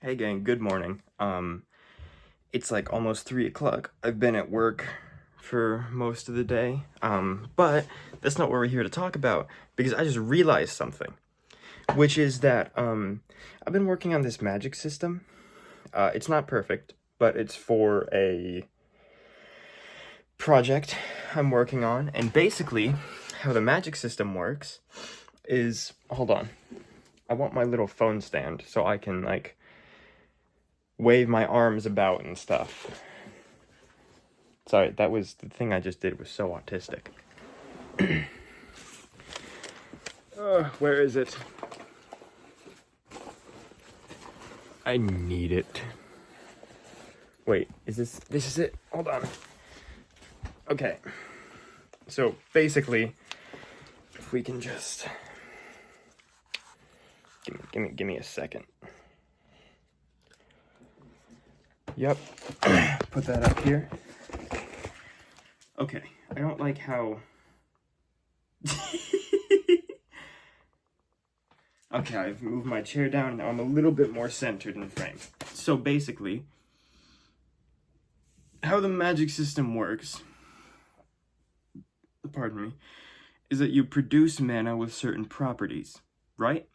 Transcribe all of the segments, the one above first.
Hey gang, good morning. It's like almost 3 o'clock. I've been at work for most of the day. But that's not what we're here to talk about because I just realized something, which is that I've been working on this magic system. It's not perfect, but it's for a project I'm working on, and basically how the magic system works is, hold on. I want my little phone stand so I can like wave my arms about and stuff. Sorry, that was the thing I just did was so autistic. Where is it? I need it. Wait, this is it? Hold on. Okay. So basically, if we can just give me a second. Yep. Put that up here. Okay. I don't like how Okay, I've moved my chair down, now I'm a little bit more centered in frame. So basically, how the magic system works, pardon me, is that you produce mana with certain properties, right?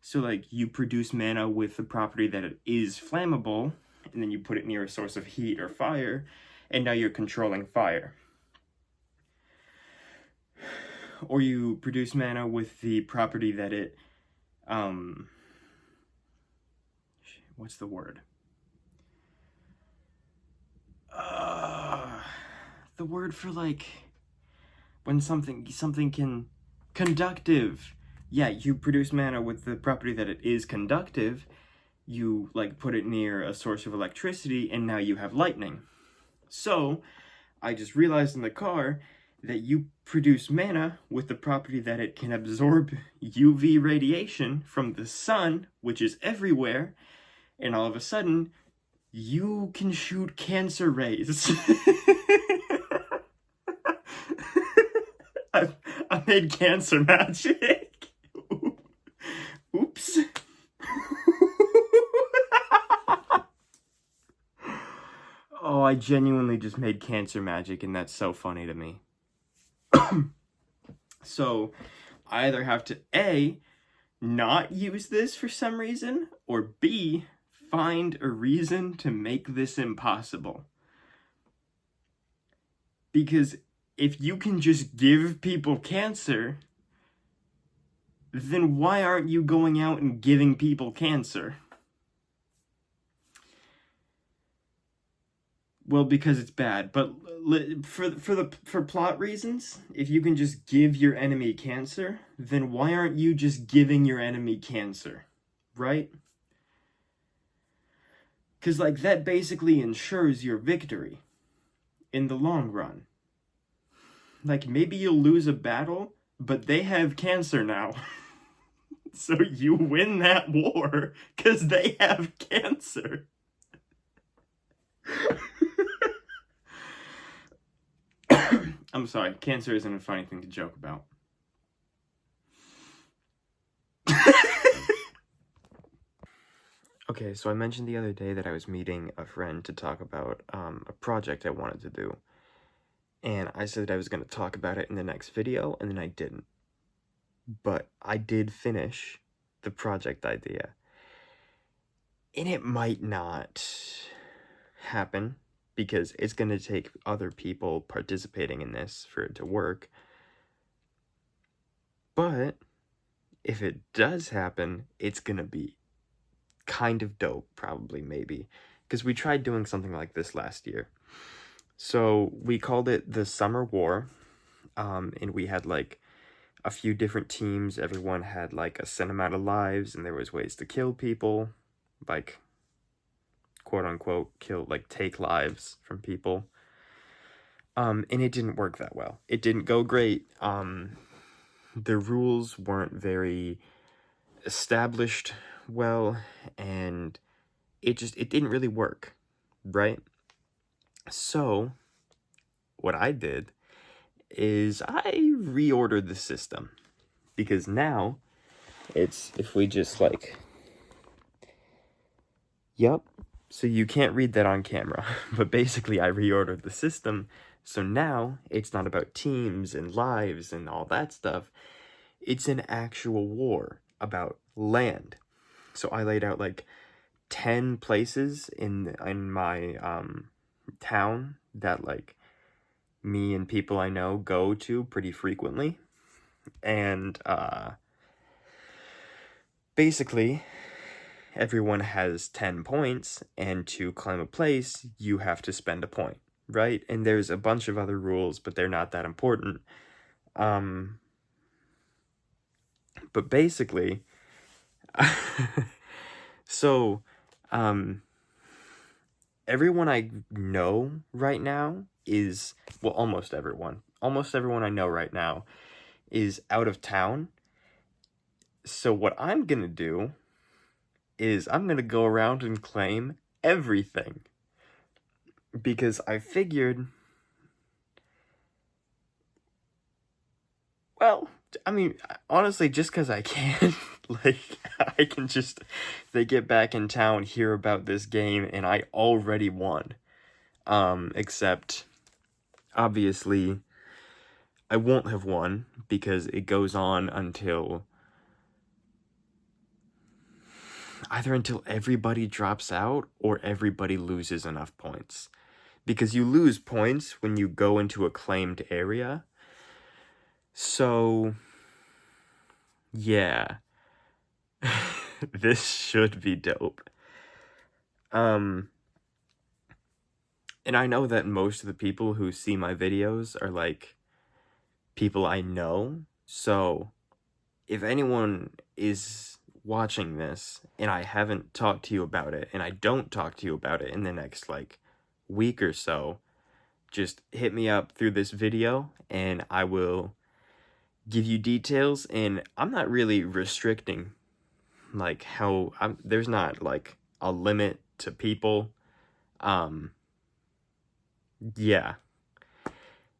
So like you produce mana with the property that it is flammable, and then you put it near a source of heat or fire, and now you're controlling fire. Or you produce mana with the property that it, what's the word? The word for like, when something can, conductive. Yeah, you produce mana with the property that it is conductive, you like put it near a source of electricity, and now you have lightning. So, I just realized in the car that you produce mana with the property that it can absorb UV radiation from the sun, which is everywhere, and all of a sudden, you can shoot cancer rays. I made cancer magic. Oops. Oh, I genuinely just made cancer magic, and that's so funny to me. So, I either have to A, not use this for some reason, or B, find a reason to make this impossible. Because if you can just give people cancer, then why aren't you going out and giving people cancer? Well, because it's bad, but for plot reasons, if you can just give your enemy cancer, then why aren't you just giving your enemy cancer, right? Because like that basically ensures your victory in the long run. Like maybe you'll lose a battle, but they have cancer now. So you win that war because they have cancer. I'm sorry, cancer isn't a funny thing to joke about. Okay, so I mentioned the other day that I was meeting a friend to talk about a project I wanted to do. And I said I was going to talk about it in the next video, and then I didn't. But I did finish the project idea. And it might not happen, because it's going to take other people participating in this for it to work. But if it does happen, it's going to be kind of dope, probably, maybe. Because we tried doing something like this last year. So we called it the Summer War, and we had like a few different teams. Everyone had like a set amount of lives, and there was ways to kill people, like quote unquote kill, like take lives from people. And it didn't work that well. It didn't go great. The rules weren't very established well, and it didn't really work, right? So what I did is I reordered the system, because now it's, if we just like Yep. So you can't read that on camera. But basically, I reordered the system. So now it's not about teams and lives and all that stuff. It's an actual war about land. So I laid out like 10 places in my town that like me and people I know go to pretty frequently. And basically everyone has 10 points, and to climb a place you have to spend a point, right? And there's a bunch of other rules, but they're not that important. But basically so everyone I know right now is, well, almost everyone I know right now is out of town. So what I'm gonna do is I'm gonna go around and claim everything, because I figured, well, I mean, honestly, just because I can, like, I can just, they get back in town, hear about this game, and I already won. Except, obviously, I won't have won, because it goes on until, either until everybody drops out, or everybody loses enough points. Because you lose points when you go into a claimed area. So, yeah. This should be dope. And I know that most of the people who see my videos are, like, people I know. So, if anyone is watching this and I haven't talked to you about it, and I don't talk to you about it in the next, like, week or so, just hit me up through this video and I will give you details. And I'm not really restricting, like, how there's not like a limit to people. Yeah,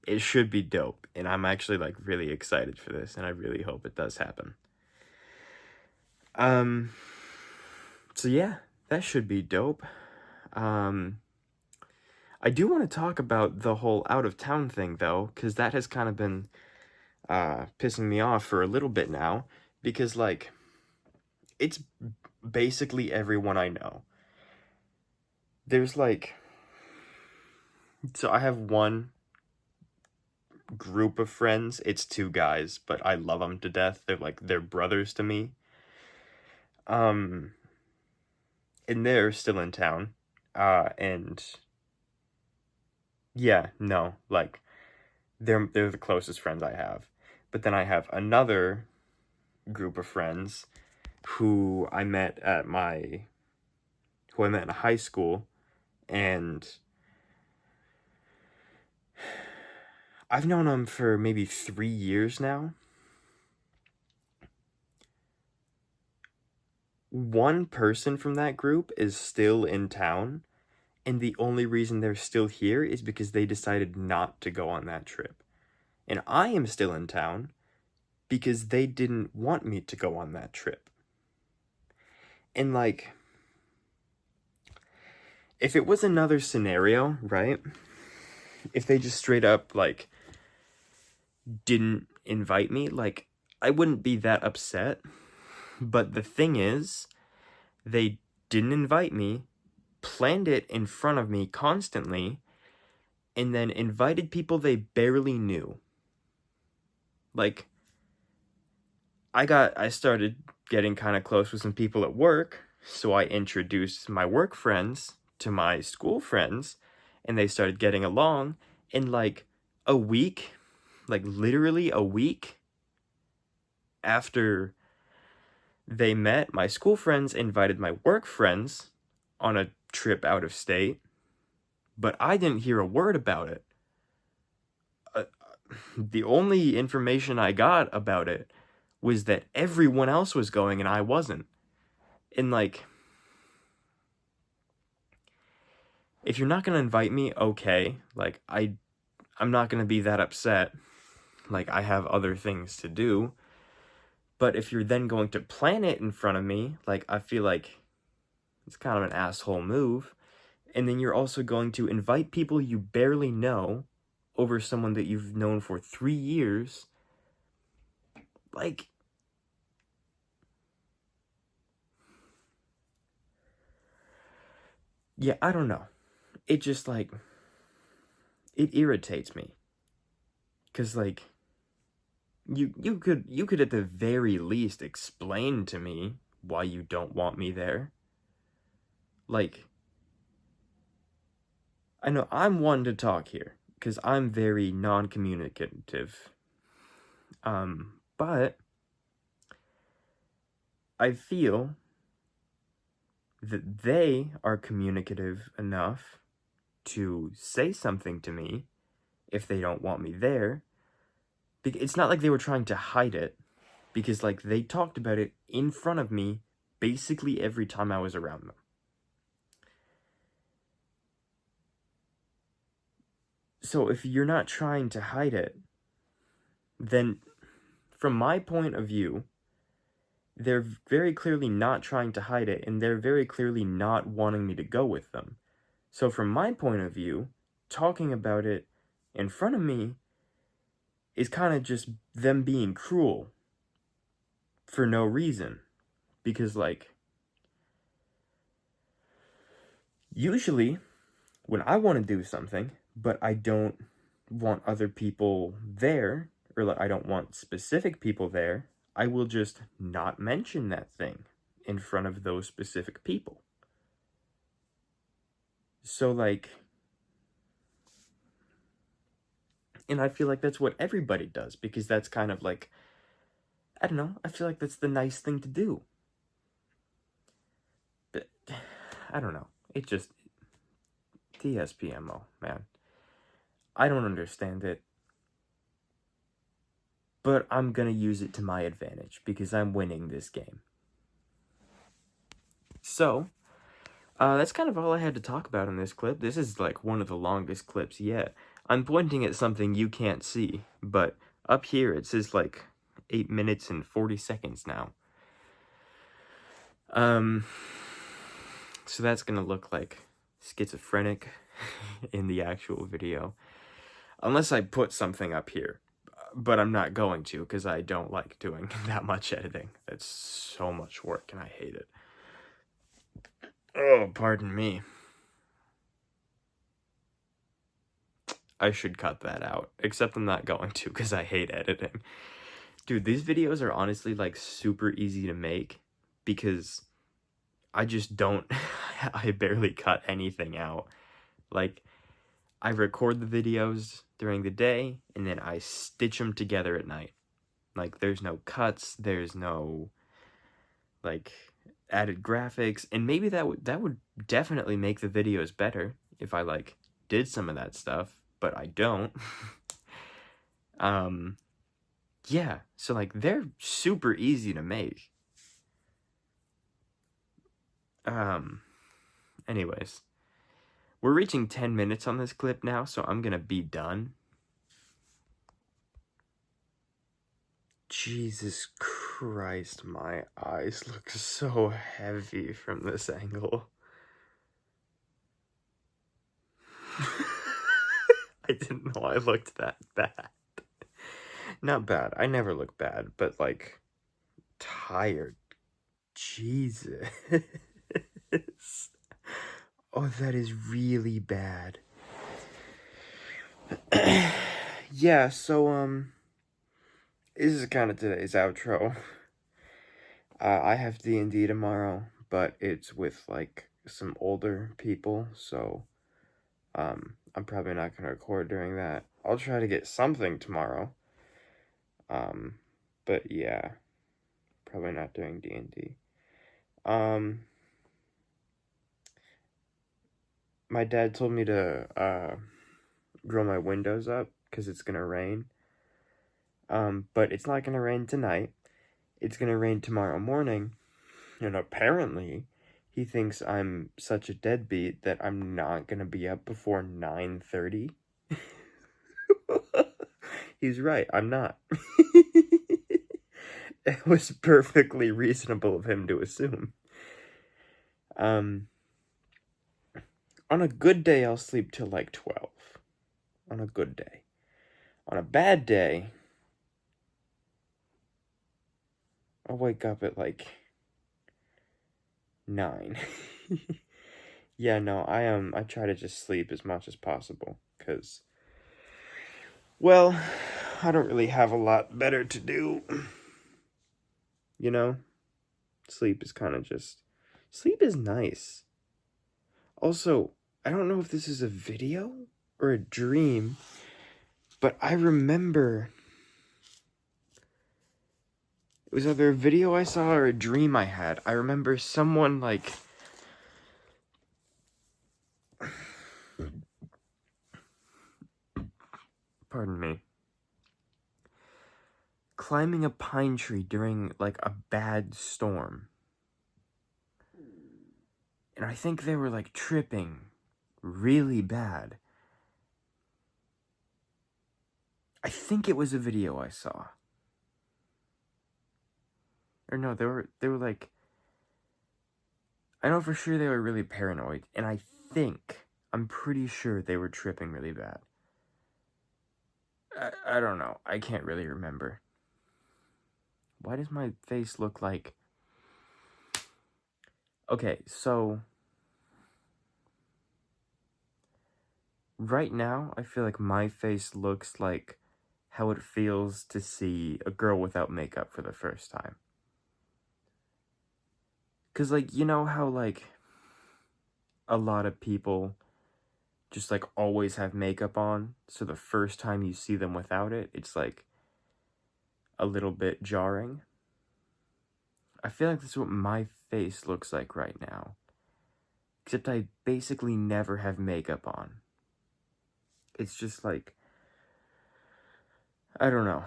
it should be dope, and I'm actually like really excited for this, and I really hope it does happen. So yeah, that should be dope. I do want to talk about the whole out of town thing though, because that has kind of been pissing me off for a little bit now, because like it's basically everyone I know. There's like, so I have one group of friends. It's two guys, but I love them to death. They're brothers to me. And they're still in town. And yeah, no, like they're the closest friends I have. But then I have another group of friends who I met in high school, and I've known them for maybe 3 years now. One person from that group is still in town, and the only reason they're still here is because they decided not to go on that trip. And I am still in town because they didn't want me to go on that trip. And like, if it was another scenario, right? If they just straight up like didn't invite me, like I wouldn't be that upset. But the thing is, they didn't invite me, planned it in front of me constantly, and then invited people they barely knew. Like, I started getting kind of close with some people at work, so I introduced my work friends to my school friends, and they started getting along. In like a week, like literally a week after they met, my school friends invited my work friends on a trip out of state, but I didn't hear a word about it. The only information I got about it was that everyone else was going and I wasn't. And like, if you're not gonna invite me, okay, like I'm not gonna be that upset. Like, I have other things to do. But if you're then going to plan it in front of me, like, I feel like It's kind of an asshole move. And then you're also going to invite people you barely know over someone that you've known for 3 years. Like, yeah, I don't know. It just, like, it irritates me. Because, like, you could at the very least explain to me why you don't want me there. Like, I know I'm one to talk here, because I'm very non-communicative. But I feel that they are communicative enough to say something to me if they don't want me there. It's not like they were trying to hide it, because, like, they talked about it in front of me basically every time I was around them. So if you're not trying to hide it, then from my point of view, they're very clearly not trying to hide it, and they're very clearly not wanting me to go with them. So from my point of view, talking about it in front of me is kind of just them being cruel for no reason. Because, like, usually when I want to do something, but I don't want other people there, or like I don't want specific people there, I will just not mention that thing in front of those specific people. So, like, and I feel like that's what everybody does, because that's kind of like, I don't know, I feel like that's the nice thing to do. But, I don't know, it just, TSPMO, man. I don't understand it. But I'm gonna use it to my advantage, because I'm winning this game. So, that's kind of all I had to talk about in this clip. This is like one of the longest clips yet. I'm pointing at something you can't see, but up here it says like 8 minutes and 40 seconds now. So that's gonna look like schizophrenic in the actual video. Unless I put something up here. But I'm not going to, because I don't like doing that much editing. That's so much work, and I hate it. Oh, pardon me. I should cut that out, except I'm not going to, because I hate editing. Dude, these videos are honestly, like, super easy to make, because I just don't, I barely cut anything out. Like, I record the videos during the day, and then I stitch them together at night. Like, there's no cuts, there's no, like, added graphics, and maybe that would definitely make the videos better if I, like, did some of that stuff, but I don't. Yeah, so, like, they're super easy to make. Anyways, we're reaching 10 minutes on this clip now, so I'm gonna be done. Jesus Christ, my eyes look so heavy from this angle. I didn't know I looked that bad. Not bad, I never look bad, but, like, tired. Jesus. Oh, that is really bad. Yeah, so, this is kind of today's outro. I have D&D tomorrow, but it's with, like, some older people, so, I'm probably not gonna record during that. I'll try to get something tomorrow. But yeah, probably not doing D&D. My dad told me to, roll my windows up, because it's gonna rain. But it's not gonna rain tonight. It's gonna rain tomorrow morning, and apparently, he thinks I'm such a deadbeat that I'm not gonna be up before 9:30. He's right, I'm not. It was perfectly reasonable of him to assume. On a good day, I'll sleep till like 12. On a good day. On a bad day, I'll wake up at like 9. Yeah, no, I try to just sleep as much as possible, because, well, I don't really have a lot better to do. You know? Sleep is kind of just... Sleep is nice. Also, I don't know if this is a video or a dream, but I remember... It was either a video I saw or a dream I had. I remember someone, like... Pardon me. Climbing a pine tree during, like, a bad storm. And I think they were, like, tripping really bad. I think it was a video I saw. Or no, they were like... I know for sure they were really paranoid, and I'm pretty sure they were tripping really bad. I don't know. I can't really remember. Why does my face look like... Okay, so... Right now, I feel like my face looks like how it feels to see a girl without makeup for the first time. 'Cause, like, you know how, like, a lot of people just, like, always have makeup on, so the first time you see them without it, it's, like, a little bit jarring? I feel like that's what my face looks like right now. Except I basically never have makeup on. It's just, like... I don't know.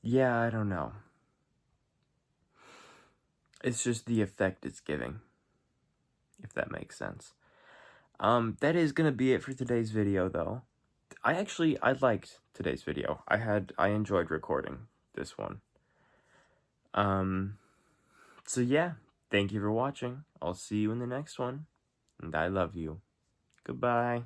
Yeah, I don't know. It's just the effect it's giving, if that makes sense. That is gonna be it for today's video, though. I liked today's video. I enjoyed recording this one. So yeah, thank you for watching. I'll see you in the next one, and I love you. Goodbye.